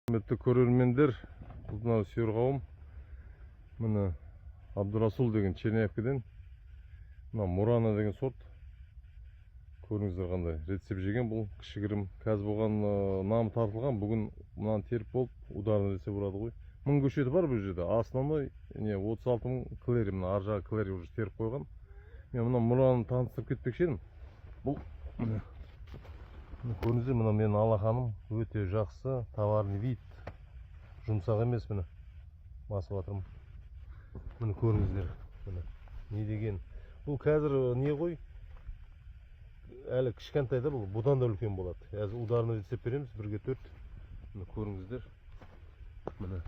Құрметті көрермендер, мына сүйер қауым, міне Абдурасул деген Черняевкіден, мына Мурана деген сорт. Көріңіздер қандай рецепт жеген, бұл кішігірім. Қазір бұған намы тартылған, бүгін мынаны теріп болып, ударны десе бұрады ғой. 1000 көшеті бар бұл жерде. Основной 36 000 клери, мына ар жағы клери уже теріп қойған. Мен мына Мураны таныстырып кетпекші едім. Бұл көріңіздер, мына менің алақаным өте жақсы, товарный вид. Жұмсақ емес, міне басып жатырмын. Міне көріңіздер, міне не деген. Бұл қазір не ғой? Әлі кішкентайда, бұл бұдан да үлкен болады. Қазір ударны рецепт береміз, 1-4. Міне көріңіздер. Міне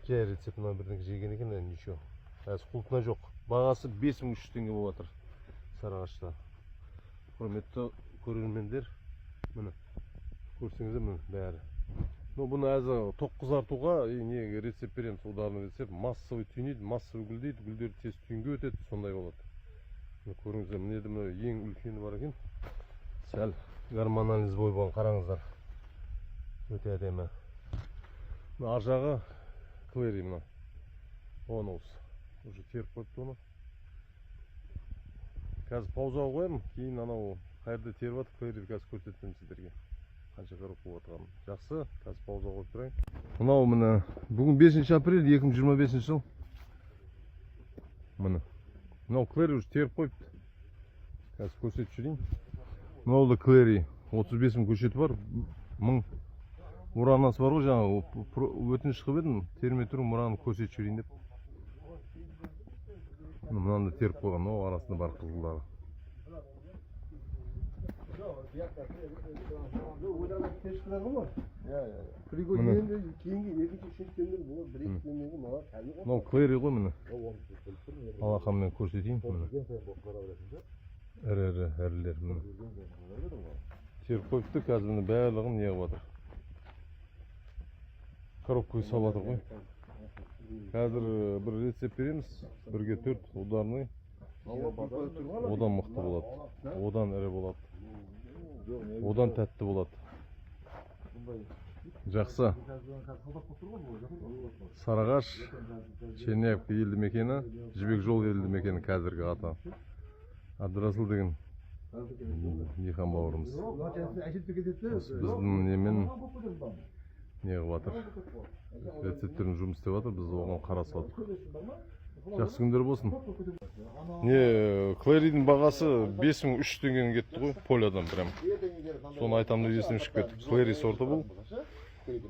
жай рецепт, мына бірдеңе жеген екен, ничего. Қазір құлтына жоқ. Бағасы 5300 теңге болып жатыр Сарыағашта. Құрметті көрермендер, міне көрсеңіздер, міне бәрі. Бұны әзір тоқ қызартуға неге рецепт береміз, ударны рецепт. Массовый түйнейді, массовый гүлдейді, гүлдер тез түйінге өтеді, сондай болады. Көріңіздер, міне ең үлкені бар екен. Сәл гормонализ бой болған, қараңыздар. Өте әдемі. Ар жағы клери, мына. Оны осы. Уже теріп қойыпты оны. Қазір паузаға қоямын, кейін анау қайырды теріп атып, клери қазір көрсетемін сіздерге. Қанша қырып қойып отырғанын. Жақсы, қазір пауза қойып тұрайын. Мынау міне бүгін 5 апрель 2025 жыл. Міне. Мынау клери уже теріп қойыпты. Қазір көрсетіп жүрейін. Мынау да клери 35 000 көшеті бар. 1000 Муранасы бар ғой, жаңа өтініш қылып едім, термей тұрып Мураны көрсетіп жүрейін деп. Мынаны да теріп қойған, о арасында бар қызылдары. Мынау клери ғой, міне алақанмен көрсетейін. Әрілер теріп қойыпты, қазір барлығын не қылып жатыр, коробкаға салып жатыр ғой. Қазір бір рецепт береміз, 1-4 ударный. Одан мықты болады, одан әрі болады, одан тәтті болады. Жақсы. Сарыағаш, Черняевка елді мекені, Жібек жол елді мекені қазіргі аты. Абдурасул деген диқан бауырымыз. Біздің немен не қылып жатыр, рецепттерін жұмыс істеп жатыр, біз оған қарасып жатыр. Жақсы күндер болсын. Клеридің бағасы 5300 теңгеден кетті ғой, полядан прям. Соны айтамын деп есім шығып кетті. Клери сорты бұл.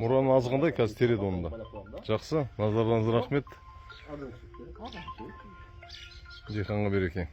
Мураны азғандай, қазір тереді оны да. Жақсы, назарларыңызға рахмет. Диқанға береке.